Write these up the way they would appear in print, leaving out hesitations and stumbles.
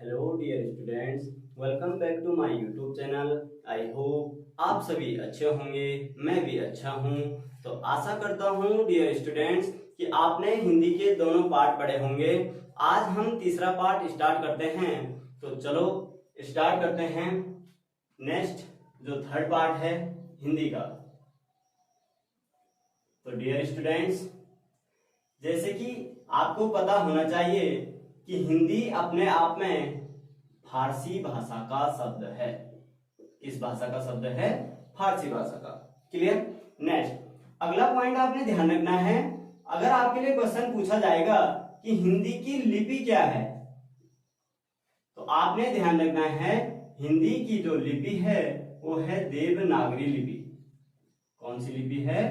Hello dear students, welcome back to my YouTube channel. I hope आप सभी अच्छे होंगे, मैं भी अच्छा हूं। तो आशा करता हूं डियर स्टूडेंट्स कि आपने हिंदी के दोनों पार्ट पढ़े होंगे। आज हम तीसरा पार्ट स्टार्ट करते हैं। तो चलो स्टार्ट करते हैं। नेक्स्ट जो थर्ड पार्ट है हिंदी का। तो डियर स्टूडेंट्स, जैसे कि आपको पता होना चाहिए कि हिंदी अपने आप में फारसी भाषा का शब्द है। किस भाषा का शब्द है? फारसी भाषा का। क्लियर? नेक्स्ट अगला पॉइंट आपने ध्यान रखना है। अगर आपके लिए क्वेश्चन पूछा जाएगा कि हिंदी की लिपि क्या है, तो आपने ध्यान रखना है हिंदी की जो लिपि है वो है देवनागरी लिपि। कौन सी लिपि है?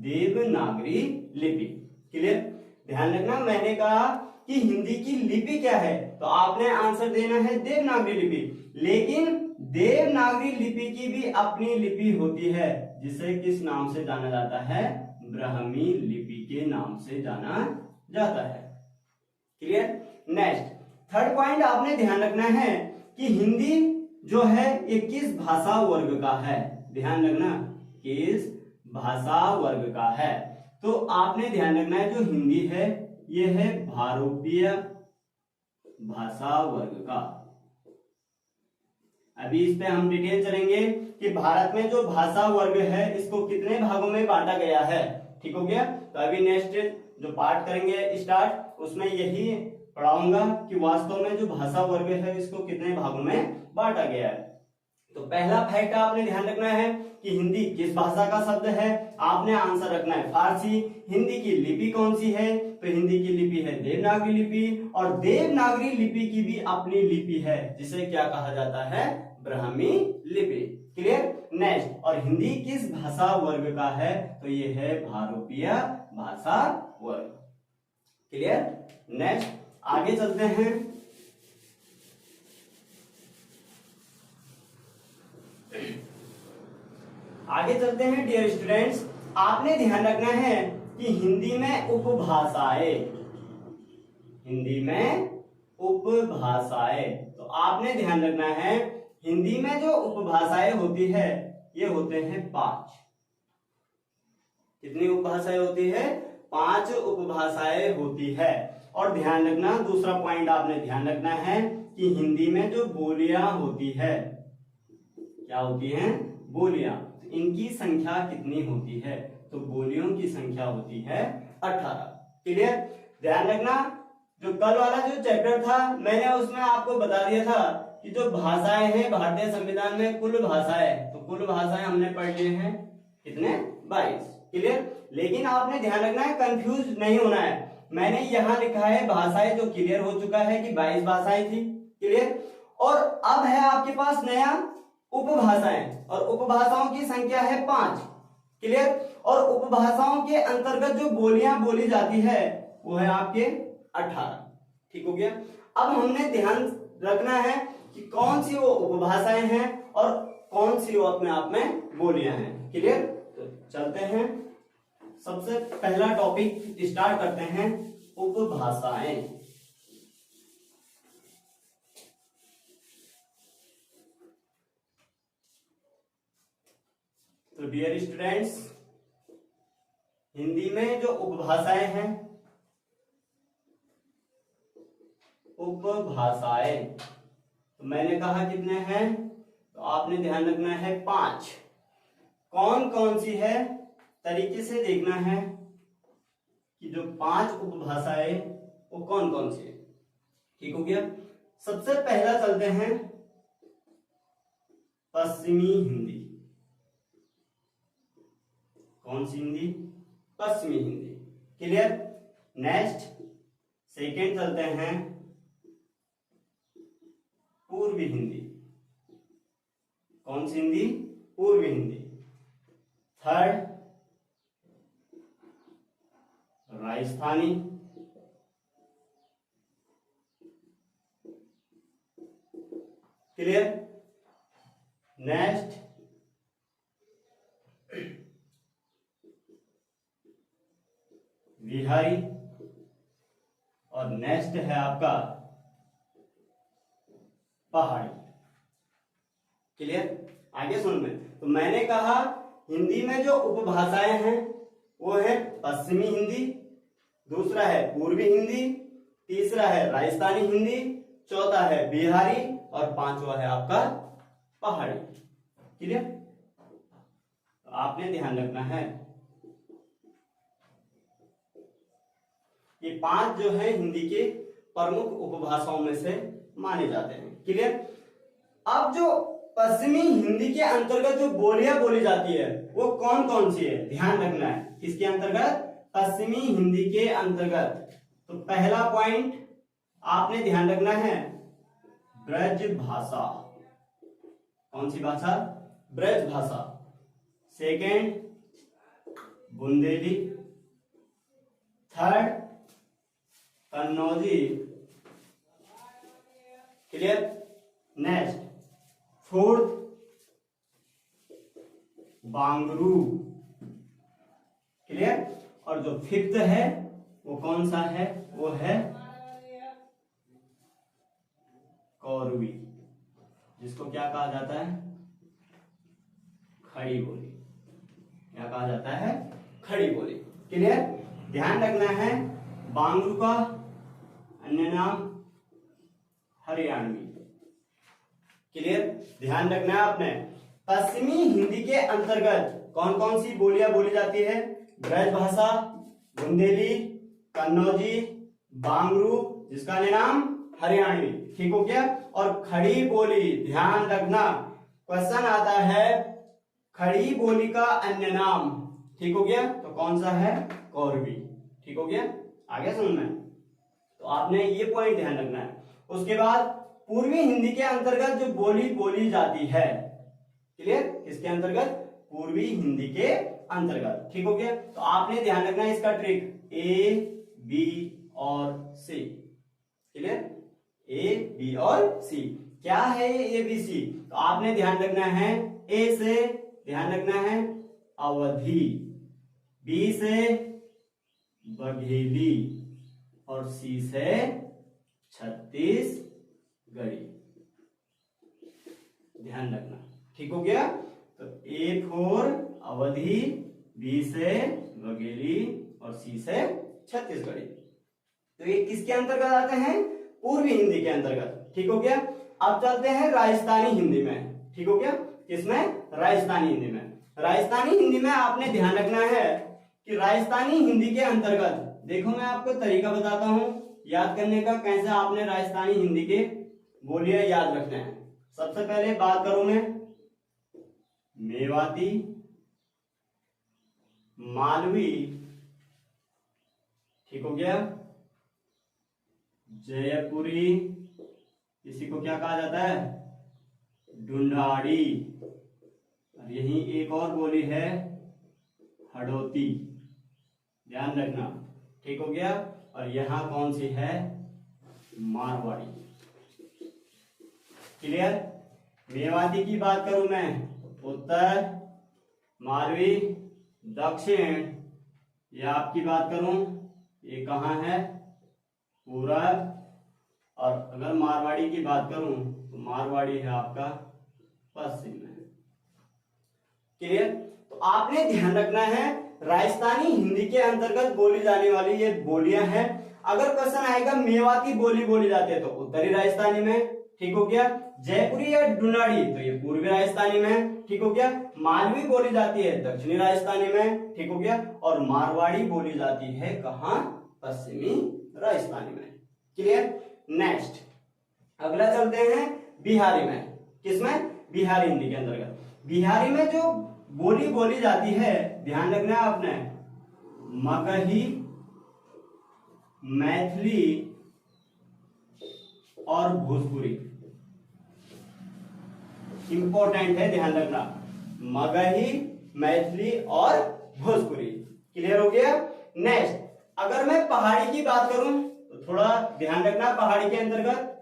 देवनागरी लिपि। क्लियर? ध्यान रखना, मैंने कहा कि हिंदी की लिपि क्या है, तो आपने आंसर देना है देवनागरी लिपि। लेकिन देवनागरी लिपि की भी अपनी लिपि होती है, जिसे किस नाम से जाना जाता है? ब्राह्मी लिपि के नाम से जाना जाता है। क्लियर? नेक्स्ट थर्ड पॉइंट आपने ध्यान रखना है कि हिंदी जो है ये किस भाषा वर्ग का है। ध्यान रखना, किस भाषा वर्ग का है। तो आपने ध्यान रखना है जो हिंदी है ये है भारतीय भाषा वर्ग का। अभी इस पे हम डिटेल चलेंगे कि भारत में जो भाषा वर्ग है इसको कितने भागों में बांटा गया है। ठीक हो गया? तो अभी नेक्स्ट जो पार्ट करेंगे स्टार्ट, उसमें यही पढ़ाऊंगा कि वास्तव में जो भाषा वर्ग है इसको कितने भागों में बांटा गया है। तो पहला फैक्ट आपने ध्यान रखना है कि हिंदी किस भाषा का शब्द है। आपने आंसर रखना है फारसी। हिंदी की लिपि कौन सी है? तो हिंदी की लिपि है देवनागरी लिपि, और देवनागरी लिपि की भी अपनी लिपि है, जिसे क्या कहा जाता है? ब्राह्मी लिपि। क्लियर? नेक्स्ट, और हिंदी किस भाषा वर्ग का है? तो ये है भारतीय भाषा वर्ग। क्लियर? नेक्स्ट आगे चलते हैं। आगे चलते हैं डियर स्टूडेंट्स, आपने ध्यान रखना है कि हिंदी में उपभाषाएं, हिंदी में उपभाषाएं, तो आपने ध्यान रखना है हिंदी में जो उपभाषाएं होती है ये होते हैं 5। कितनी उपभाषाएं होती है? 5 उपभाषाएं होती है। और ध्यान रखना, दूसरा पॉइंट आपने ध्यान रखना है कि हिंदी में जो बोलियां होती है, क्या होती हैं? बोलियां। इनकी संख्या कितनी होती है? तो बोलियों की संख्या होती है 18। क्लियर? ध्यान रखना, जो कल वाला जो चैप्टर था मैंने उसमें आपको बता दिया था कि जो भाषाएं हैं भारतीय संविधान में कुल भाषाएं, तो कुल भाषाएं हमने पढ़ लिए हैं कितने? 22। क्लियर? लेकिन आपने ध्यान रखना है, कंफ्यूज नहीं होना है। मैंने यहां लिखा है भाषाएं, जो क्लियर हो चुका है कि 22 भाषाएं थी। क्लियर? और अब है आपके पास नया उपभाषाएं, और उपभाषाओं की संख्या है 5। क्लियर? और उपभाषाओं के अंतर्गत जो बोलियां बोली जाती है वो है आपके 18। ठीक हो गया? अब हमने ध्यान रखना है कि कौन सी वो उपभाषाएं हैं और कौन सी वो अपने आप में बोलियां हैं। क्लियर? तो चलते हैं, सबसे पहला टॉपिक स्टार्ट करते हैं, उपभाषाएं। तो डियर स्टूडेंट्स, हिंदी में जो उपभाषाएं हैं, उपभाषाएं, तो मैंने कहा कितने हैं? तो आपने ध्यान रखना है 5। कौन कौन सी है तरीके से देखना है कि जो 5 उपभाषाएं वो कौन कौन सी है। ठीक हो गया? सबसे पहला चलते हैं पश्चिमी हिंदी। कौन सी हिंदी? पश्चिमी हिंदी। क्लियर? नेक्स्ट सेकेंड चलते हैं पूर्वी हिंदी। कौन सी हिंदी? पूर्वी Hindi. Third Rajasthani. Clear? Next Bihari, और नेक्स्ट है आपका पहाड़ी। क्लियर? आगे सुन में, तो मैंने कहा हिंदी में जो उपभाषाएं हैं वो है पश्चिमी हिंदी, दूसरा है पूर्वी हिंदी, तीसरा है राजस्थानी हिंदी, चौथा है बिहारी और पांचवा है आपका पहाड़ी। क्लियर? तो आपने ध्यान रखना है ये पांच जो है हिंदी के प्रमुख उपभाषाओं में से माने जाते हैं। क्लियर? अब जो पश्चिमी हिंदी के अंतर्गत जो बोलियां बोली जाती है वो कौन कौन सी है, ध्यान रखना है। किसके अंतर्गत? पश्चिमी हिंदी के अंतर्गत। तो पहला पॉइंट आपने ध्यान रखना है, ब्रज भाषा। कौन सी भाषा? Braj Bhasha. Second, Bundeli. Third, Kannauji. Clear? Next, fourth, Bangru. Clear? और जो फिफ्थ है वो कौन सा है? वो है कौरवी, जिसको क्या कहा जाता है? खड़ी बोली। क्या कहा जाता है? खड़ी बोली। क्लियर? ध्यान रखना है, बांगरू का अन्य नाम हरियाणवी। क्लियर? ध्यान रखना है आपने, पश्चिमी हिंदी के अंतर्गत कौन कौन सी बोलियां बोली जाती है? ब्रज भाषा, बुंदेली, कन्नौजी, बांगरू, जिसका अन्य नाम हरियाणवी। ठीक हो गया? और खड़ी बोली, ध्यान रखना, क्वेश्चन आता है खड़ी बोली का अन्य नाम। ठीक हो गया? तो कौन सा है? कौरवी। ठीक हो गया? आगे सुनना है, तो आपने ये पॉइंट ध्यान रखना है। उसके बाद पूर्वी हिंदी के अंतर्गत जो बोली बोली जाती है। क्लियर? किसके अंतर्गत? पूर्वी हिंदी के अंतर्गत। ठीक हो गया? तो आपने ध्यान रखना है इसका ट्रिक, ए, बी और सी। क्लियर? ए, बी और सी। क्या है ए, बी, सी? तो आपने ध्यान रखना है, ए से ध्यान रखना है अवधि, बी से बघेली और सी से छत्तीसगढ़ी। ध्यान रखना। ठीक हो गया? तो ए फॉर अवधि, बी से बघेली और सी से छत्तीसगढ़ी। तो ये किसके अंतर्गत आते हैं? पूर्वी हिंदी के अंतर्गत। ठीक हो गया? अब चलते हैं राजस्थानी हिंदी में। ठीक हो गया? किसमें? राजस्थानी हिंदी में। राजस्थानी हिंदी में आपने ध्यान रखना है कि राजस्थानी हिंदी के अंतर्गत, देखो मैं आपको तरीका बताता हूं याद करने का, कैसे आपने राजस्थानी हिंदी के बोलियां याद रखना है। सबसे पहले बात करूं मैं मेवाती, मालवी, ठीक हो गया, जयपुरी, इसी को क्या कहा जाता है? ढूंढाड़ी। और यही एक और बोली है हड़ौती। ध्यान रखना। ठीक हो गया? और यहां कौन सी है? मारवाड़ी। क्लियर? मेवाती की बात करूं मैं, उत्तर, मालवी, दक्षिण, या आपकी बात करूं ये कहां है? पूरब। और अगर मारवाड़ी की बात करूं तो मारवाड़ी है आपका पश्चिम में। क्लियर? तो आपने ध्यान रखना है, राजस्थानी हिंदी के अंतर्गत बोली जाने वाली ये बोलियां हैं। अगर क्वेश्चन आएगा मेवाती बोली बोली जाती है तो उत्तरी राजस्थानी में। ठीक हो गया? जयपुरी या ढूंढाड़ी तो ये पूर्वी राजस्थानी में। ठीक हो गया? मालवी बोली जाती है दक्षिणी राजस्थानी में। ठीक हो गया? और मारवाड़ी बोली जाती है कहां? पश्चिमी राजस्थानी में। क्लियर? नेक्स्ट अगला चलते हैं बिहारी में। किसमें? बिहारी हिंदी के अंतर्गत। बिहारी में जो बोली बोली जाती है, ध्यान रखना है आपने, मगही, मैथिली और भोजपुरी। इंपॉर्टेंट है, ध्यान रखना, मगही, मैथिली और भोजपुरी। क्लियर हो गया? नेक्स्ट अगर मैं पहाड़ी की बात करूं तो थोड़ा ध्यान रखना, पहाड़ी के अंतर्गत।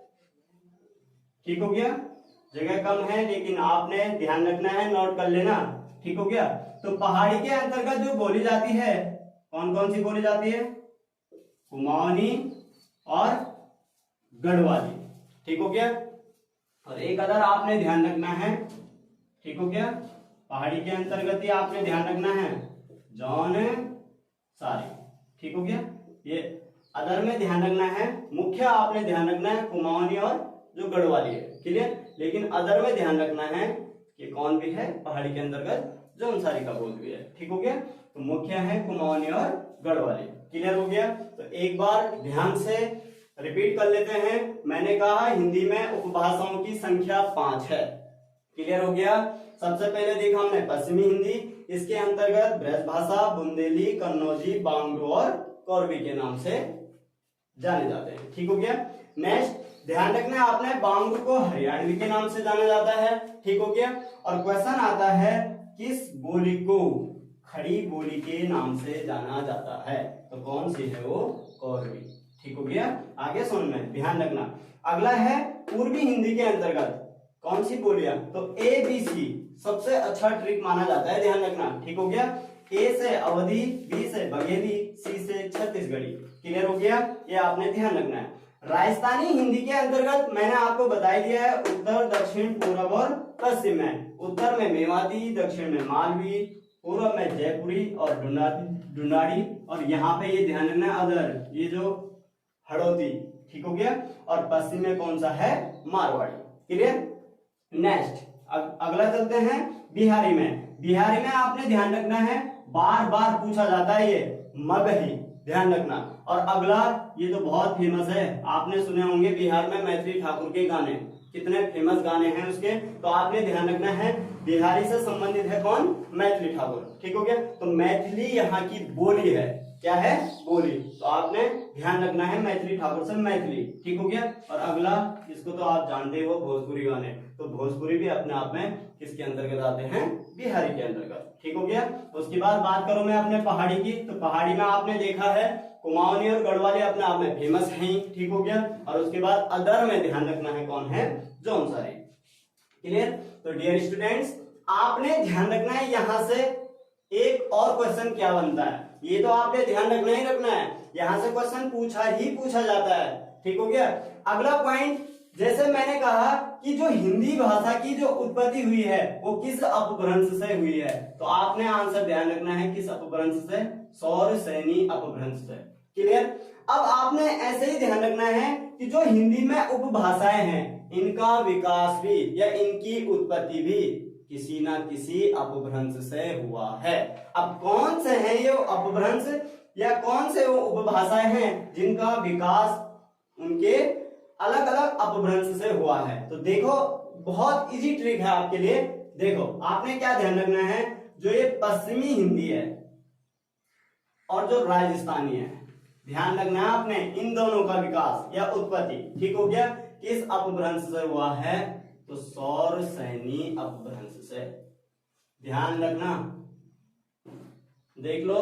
ठीक हो गया? जगह कम है लेकिन आपने ध्यान रखना है, नोट कर लेना। ठीक हो गया? तो पहाड़ी के अंतर्गत जो बोली जाती है, कौन कौन सी बोली जाती है? कुमाऊनी और गढ़वाली। ठीक हो गया? और एक अदर आपने ध्यान रखना है, ठीक हो गया। पहाड़ी के अंतर्गत ही आपने ध्यान रखना है जौनसारी, ठीक हो गया। ये अदर में ध्यान रखना है, मुख्य आपने ध्यान रखना है कुमाऊनी और जो गढ़वाली है, क्लियर। लेकिन अदर में ध्यान रखना है कि कौन भी है पहाड़ी के अंतर्गत जौनसारी का बोल भी है, ठीक हो गया। तो मुख्य है कुमाऊनी और गढ़वाली, क्लियर हो गया। तो एक बार ध्यान से रिपीट कर लेते हैं। मैंने कहा हिंदी में उपभाषाओं की संख्या 5 है, क्लियर हो गया। सबसे पहले देखा हमने पश्चिमी हिंदी, इसके अंतर्गत ब्रजभाषा, बुंदेली, कन्नौजी, बांग्लू और कोरवी के नाम से जाने जाते हैं, ठीक हो गया। नेक्स्ट ध्यान रखना है आपने, बांग्लू को हरियाणवी के नाम से जाना जाता है, ठीक हो गया। और क्वेश्चन आता है किस बोली को खड़ी बोली के नाम से जाना जाता है, तो कौन सी है वो, कोरवी, ठीक हो गया। आगे सुन में ध्यान रखना। अगला है पूर्वी हिंदी के अंतर्गत कौन सी बोलियां, तो ABC सबसे अच्छा ट्रिक माना जाता है, ध्यान रखना, ठीक हो गया। A से अवधी, B से बघेली, C से छत्तीसगढ़ी, क्लियर हो गया। ये आपने ध्यान रखना है। राजस्थानी हिंदी के अंतर्गत मैंने आपको बता दिया है उत्तर, दक्षिण, पूर्व और पश्चिम में। उत्तर में मेवाती, दक्षिण में मालवी, पूर्व में जयपुरी और ढूंढाड़ी, और यहाँ पे ये ध्यान रखना अदर, ये जो हड़ौती, ठीक हो गया। और पश्चिम में कौन सा है, मारवाड़ी, क्लियर। नेक्स्ट अगला चलते हैं बिहारी में। बिहारी में आपने ध्यान रखना है, बार बार पूछा जाता है ये मगही, ध्यान रखना। और अगला ये तो बहुत फेमस है, आपने सुने होंगे बिहार में मैथिली ठाकुर के गाने, कितने फेमस गाने हैं उसके, तो आपने ध्यान रखना है बिहारी से संबंधित है कौन, मैथिली ठाकुर, ठीक हो गया। तो मैथिली यहाँ की बोली है, क्या है, बोली, तो आपने ध्यान रखना है मैथिली ठाकुर से मैथिली, ठीक हो गया। और अगला इसको तो आप जानते हो भोजपुरी गाने, तो भोजपुरी भी अपने आप में किसके अंतर्गत आते हैं, बिहारी के अंतर्गत, ठीक हो गया। उसके बाद बात करूं मैं अपने पहाड़ी की, तो पहाड़ी में आपने देखा है कुमाऊनी और गढ़वाली अपने आप में फेमस है, ठीक हो गया। और उसके बाद अदर में ध्यान रखना है कौन है, जौनसारी, क्लियर। तो डियर स्टूडेंट्स आपने ध्यान रखना है यहाँ से एक और क्वेश्चन क्या बनता है, ये तो आपने ध्यान रखना ही रखना है, यहाँ से क्वेश्चन पूछा जाता है, ठीक हो गया। अगला पॉइंट, जैसे मैंने कहा कि जो हिंदी भाषा की जो उत्पत्ति हुई है वो किस अपभ्रंश से हुई है, तो आपने आंसर ध्यान रखना है किस अपभ्रंश से, सौरसेनी अपभ्रंश से, क्लियर। अब आपने ऐसे ही ध्यान रखना है कि जो हिंदी में उपभाषाएं हैं इनका विकास भी या इनकी उत्पत्ति भी किसी ना किसी अपभ्रंश से हुआ है। अब कौन से हैं ये अपभ्रंश या कौन से वो उपभाषाएं हैं जिनका विकास उनके अलग अलग अपभ्रंश से हुआ है, तो देखो बहुत इजी ट्रिक है आपके लिए। देखो आपने क्या ध्यान रखना है, जो ये पश्चिमी हिंदी है और जो राजस्थानी है, ध्यान रखना है आपने इन दोनों का विकास या उत्पत्ति, ठीक हो गया, किस अपभ्रंश से हुआ है, तो सौरसेनी अपभ्रंश से, ध्यान रखना। देख लो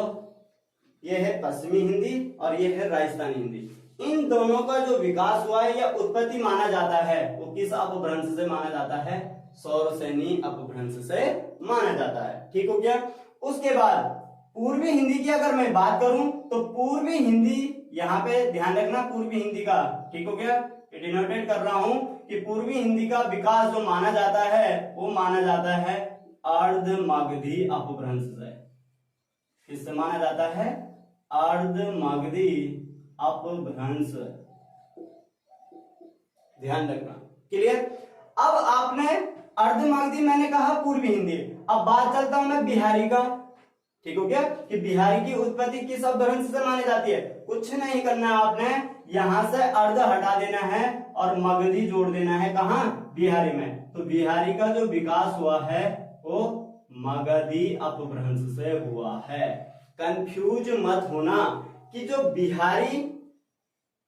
ये है पश्चिमी हिंदी और ये है राजस्थानी हिंदी, इन दोनों का जो विकास हुआ है या उत्पत्ति माना जाता है वो किस अपभ्रंश से माना जाता है, सौरसेनी अपभ्रंश से माना जाता है, ठीक हो गया। उसके बाद पूर्वी हिंदी की अगर मैं बात करूं तो पूर्वी हिंदी, यहाँ पे ध्यान रखना पूर्वी हिंदी का, ठीक हो गया, डिनोटेट कर रहा हूं कि पूर्वी हिंदी का विकास जो माना जाता है वो माना जाता है अर्धमागधी अपभ्रंश से। किससे माना जाता है, अर्धमागधी अपभ्रंश, ध्यान रखना, क्लियर। अब आपने अर्धमागधी मैंने कहा पूर्वी हिंदी, अब बात चलता हूं मैं बिहारी का, ठीक हो गया, कि बिहारी की उत्पत्ति किस अपभ्रंश से मानी जाती है। कुछ नहीं करना है आपने, यहां से अर्ध हटा देना है और मगधी जोड़ देना है, कहां, बिहारी में। तो बिहारी का जो विकास हुआ है वो मगधी अपभ्रंश से हुआ है। कंफ्यूज मत होना कि जो बिहारी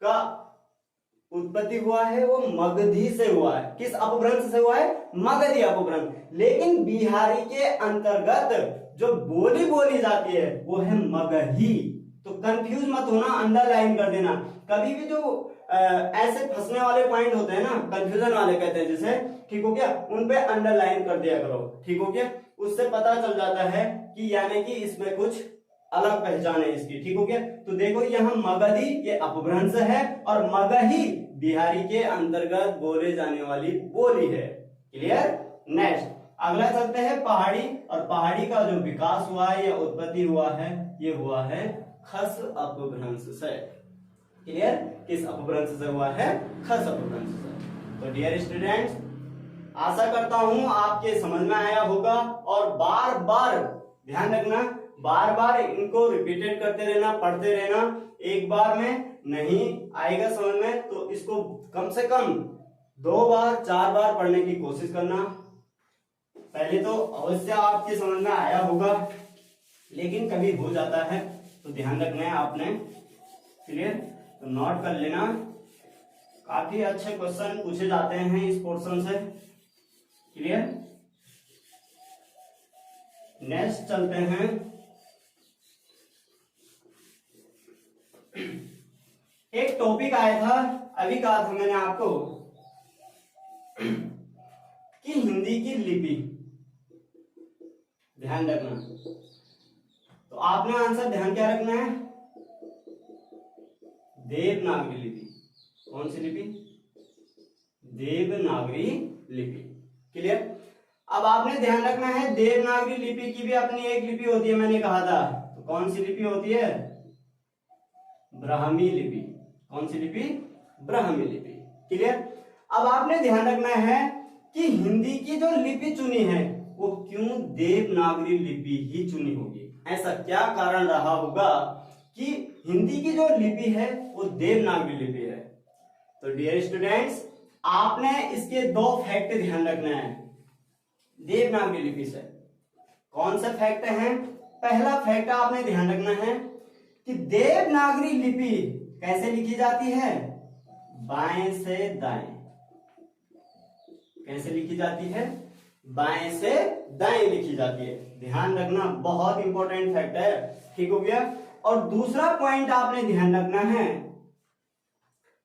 का उत्पत्ति हुआ है वो मगधी से हुआ है, किस अपभ्रंश से हुआ है, मगधी अपभ्रंश। लेकिन बिहारी के अंतर्गत जो बोली जाती है वो है मगही। तो कंफ्यूज मत होना, अंडरलाइन कर देना। कभी भी जो ऐसे फंसने वाले पॉइंट होते हैं ना, कंफ्यूजन वाले कहते हैं जिसे, ठीक हो गया, उन पे अंडरलाइन कर दिया करो, ठीक हो गया। उससे पता चल जाता है कि यानी कि इसमें कुछ अलग पहचान है इसकी, ठीक हो गया। तो देखो यहाँ मगधी ये अपभ्रंश है और मगही बिहारी के अंतर्गत बोले जाने वाली बोली है। क्लियर। नेक्स्ट अगला चलते हैं पहाड़ी, और पहाड़ी का जो विकास हुआ है या उत्पत्ति हुआ है ये हुआ है खस अपभ्रंश से। क्लियर। किस अपभ्रंश से हुआ है? खस अपभ्रंश से। तो डियर स्टूडेंट्स, आशा करता हूं आपके समझ में आया होगा, और बार बार ध्यान रखना, बार बार इनको रिपीटेड करते रहना, पढ़ते रहना। एक बार में नहीं आएगा समझ में तो इसको कम से कम 2 बार 4 बार पढ़ने की कोशिश करना। पहले तो अवश्य आपके समझ में आया होगा, लेकिन कभी हो जाता है तो ध्यान रखना है आपने। क्लियर। तो नोट कर लेना, काफी अच्छे क्वेश्चन पूछे जाते हैं इस पोर्शन से। क्लियर। नेक्स्ट चलते हैं, एक टॉपिक आया था, अभी कहा था मैंने आपको कि हिंदी की लिपि, ध्यान रखना। तो आपने आंसर ध्यान क्या रखना है? देवनागरी लिपि। कौन सी लिपि? देवनागरी लिपि। क्लियर। अब आपने ध्यान रखना है देवनागरी लिपि की भी अपनी एक लिपि होती है, मैंने कहा था। तो कौन सी लिपि होती है? ब्राह्मी लिपि। कौन सी लिपि? ब्राह्मी लिपि। क्लियर। अब आपने ध्यान रखना है कि हिंदी की जो लिपि चुनी है वो क्यों देवनागरी लिपि ही चुनी होगी? ऐसा क्या कारण रहा होगा कि हिंदी की जो लिपि है वो देवनागरी लिपि है? तो डियर स्टूडेंट्स, आपने इसके 2 फैक्ट ध्यान रखना है देवनागरी लिपि से। कौन सा फैक्ट है? पहला फैक्ट आपने ध्यान रखना है कि देवनागरी लिपि कैसे लिखी जाती है? बाएं से दाएं। कैसे लिखी जाती है? बाएं से दाएं लिखी जाती है। ध्यान रखना, बहुत इंपॉर्टेंट फैक्ट है। ठीक हो गया। और दूसरा पॉइंट आपने ध्यान रखना है,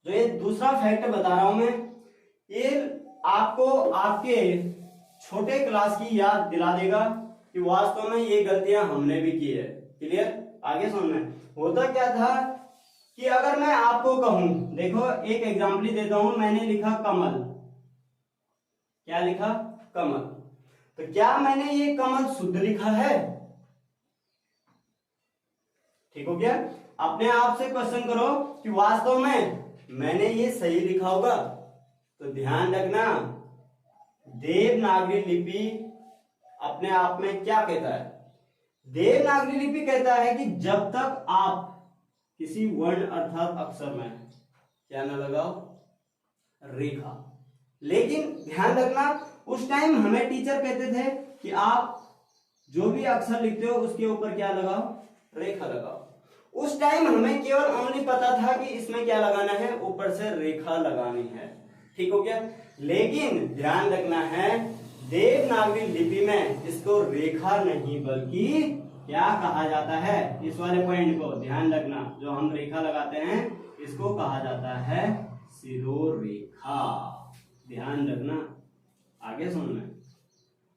जो ये दूसरा फैक्ट बता रहा हूं मैं, ये आपको आपके छोटे क्लास की याद दिला देगा कि वास्तव में ये गलतियां हमने भी की है। क्लियर। आगे सुनना। होता क्या था कि अगर मैं आपको कहूं, देखो एक एग्जाम्पल देता हूं, मैंने लिखा कमल। क्या लिखा? कमल। तो क्या मैंने ये कमल शुद्ध लिखा है? ठीक हो गया। अपने आप से क्वेश्चन करो कि वास्तव में मैंने ये सही लिखा होगा? तो ध्यान रखना, देवनागरी लिपि अपने आप में क्या कहता है? देवनागरी लिपि कहता है कि जब तक आप किसी वर्ण अर्थात अक्षर में क्या ना लगाओ? रेखा। लेकिन ध्यान रखना, उस टाइम हमें टीचर कहते थे कि आप जो भी अक्षर लिखते हो उसके ऊपर क्या लगाओ? रेखा लगाओ। उस टाइम हमें केवल ओनली पता था कि इसमें क्या लगाना है? ऊपर से रेखा लगानी है। ठीक हो गया। लेकिन ध्यान रखना है, देवनागरी लिपि में इसको रेखा नहीं बल्कि क्या कहा जाता है? इस वाले पॉइंट को ध्यान रखना, जो हम रेखा लगाते हैं इसको कहा जाता है शिरोरेखा। ध्यान रखना, आगे सुनना।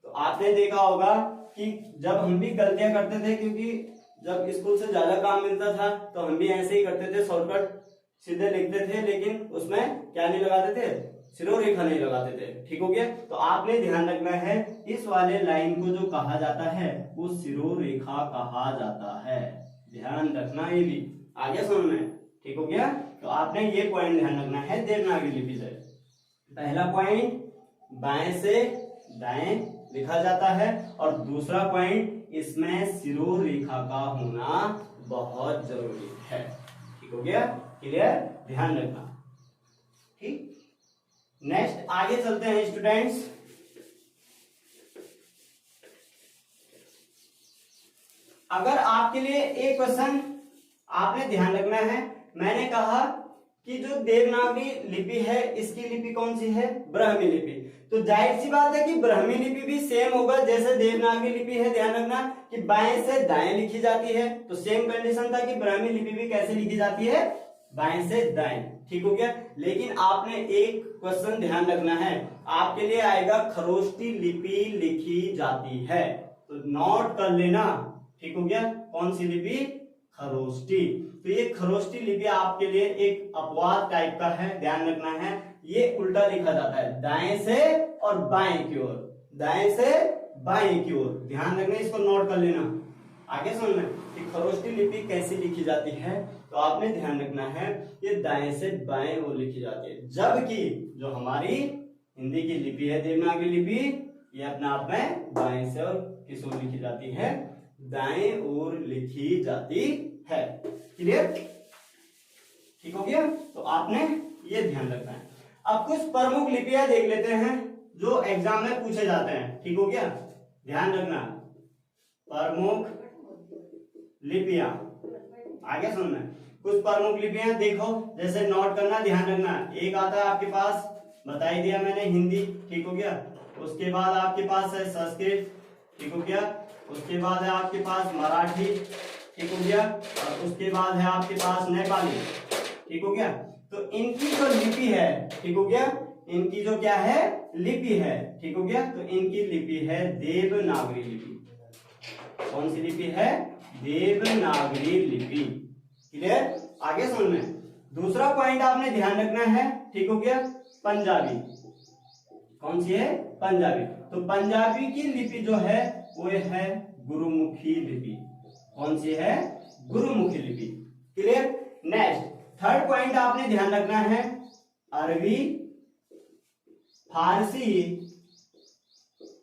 तो आपने देखा होगा कि जब हम भी गलतियां करते थे, क्योंकि जब स्कूल से ज्यादा काम मिलता था तो हम भी ऐसे ही करते थे, शॉर्टकट सीधे लिखते थे, लेकिन उसमें क्या नहीं लगाते थे? शिरोरेखा नहीं लगाते थे। ठीक हो गया। तो आपने ध्यान रखना है, इस वाले लाइन को जो कहा जाता है वो शिरोरेखा कहा जाता है। ध्यान रखना ये भी। आगे सुनना। ठीक हो गया। तो आपने ये पॉइंट ध्यान रखना है देवनागरी लिपि से। पहला पॉइंट, बाएं से दाएं लिखा जाता है, और दूसरा पॉइंट, इसमें शिरोरेखा का होना बहुत जरूरी है। ठीक हो गया। क्लियर। ध्यान रखना। ठीक। नेक्स्ट आगे चलते हैं स्टूडेंट्स। अगर आपके लिए एक क्वेश्चन आपने ध्यान रखना है, मैंने कहा कि जो देवनागरी लिपि है इसकी लिपि कौन सी है? ब्राह्मी लिपि। तो जाहिर सी बात है कि ब्राह्मी लिपि भी सेम होगा जैसे देवनागरी लिपि है। ध्यान रखना कि बाएं से दाएं लिखी जाती है, तो सेम कंडीशन था कि ब्राह्मी लिपि भी कैसे लिखी जाती है? बाएं से दाएं। ठीक हो गया। लेकिन आपने एक क्वेश्चन ध्यान रखना है, आपके लिए आएगा खरोष्टी लिपि लिखी जाती है, तो नोट कर लेना। ठीक हो गया। कौन सी लिपि? खरोष्टी। तो ये खरोष्टी लिपि आपके लिए एक अपवाद टाइप का है, ध्यान रखना है। ये उल्टा लिखा जाता है, दाएं से और बाएं की ओर, दाएं से बाएं की ओर। ध्यान रखना, इसको नोट कर लेना। आगे सुनना कि खरोष्टी लिपि कैसी लिखी जाती है, तो आपने ध्यान रखना है ये दाएं से बाएं ओर लिखी जाती है। जबकि जो हमारी हिंदी की लिपि है, देवनागरी लिपि, ये अपने आप में बाएं से और किस ओर लिखी जाती है? दाएं ओर लिखी जाती है। क्लियर? ठीक हो गया? तो आपने ये ध्यान रखना है। अब कुछ प्रमुख लिपियां देख लेते हैं जो एग्जाम में पूछे जाते हैं। ठीक हो गया? ध्यान रखना, प्रमुख लिपियां। आगे सुनना, कुछ प्रमुख लिपियां देखो, जैसे नोट करना, ध्यान रखना। एक आता है आपके पास, बता ही दिया मैंने, हिंदी। ठीक हो गया? उसके बाद आपके पास है संस्कृत। ठीक हो गया? उसके बाद है आपके पास मराठी। ठीक हो गया? और उसके बाद है आपके पास नेपाली। ठीक हो गया? तो इनकी जो लिपि है, ठीक हो गया, इनकी जो क्या है? लिपि है। ठीक हो गया? तो इनकी लिपि है देवनागरी लिपि। कौन सी लिपि है? देवनागरी लिपि। क्लियर? आगे सुनना, दूसरा पॉइंट आपने ध्यान रखना है। ठीक हो गया? पंजाबी। कौन सी है? पंजाबी। तो पंजाबी की लिपि जो है वो है गुरुमुखी लिपि। कौन सी है? गुरुमुखी लिपि। क्लियर? नेक्स्ट, थर्ड पॉइंट आपने ध्यान रखना है, अरबी, फारसी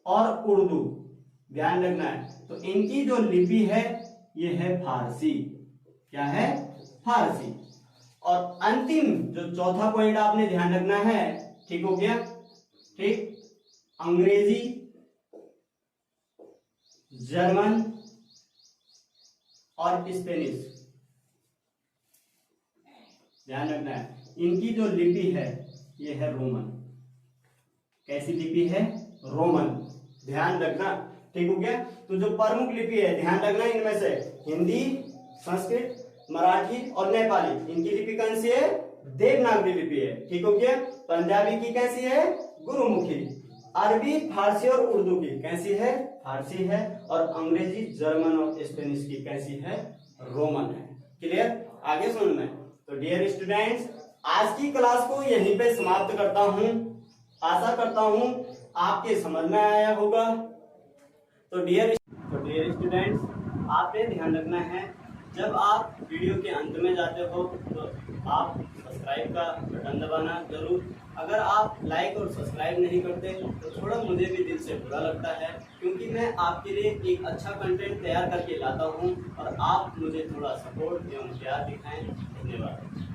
और उर्दू। ध्यान रखना है। तो इनकी जो लिपि है ये है फारसी। क्या है? फारसी। और अंतिम जो चौथा पॉइंट आपने ध्यान रखना है, ठीक हो गया? ठीक, अंग्रेजी, जर्मन और स्पेनिश। ध्यान रखना है, इनकी जो लिपि है ये है रोमन। कैसी लिपि है? रोमन। ध्यान रखना। ठीक हो गया? तो जो प्रमुख लिपि है, ध्यान रखना, इनमें से हिंदी, संस्कृत, मराठी और नेपाली, इनकी लिपि कौन सी है? देवनागरी लिपि है। ठीक हो गया? पंजाबी की कैसी है? गुरुमुखी। अरबी, फारसी और उर्दू की कैसी है? फारसी है। और अंग्रेजी, जर्मन और स्पेनिश की कैसी है? रोमन है। क्लियर? आगे सुनना। तो डियर स्टूडेंट्स, आज की क्लास को यहीं पे समाप्त करता हूं। आशा करता हूं आपके समझ में आया होगा। तो डियर स्टूडेंट्स, आपने ध्यान रखना है, जब आप वीडियो के अंत में जाते हो तो आप सब्सक्राइब का बटन दबाना जरूर। अगर आप लाइक और सब्सक्राइब नहीं करते तो थोड़ा मुझे भी दिल से बुरा लगता है, क्योंकि मैं आपके लिए एक अच्छा कंटेंट तैयार करके लाता हूं और आप मुझे थोड़ा सपोर्ट एवं प्यार दिखाएं। धन्यवाद।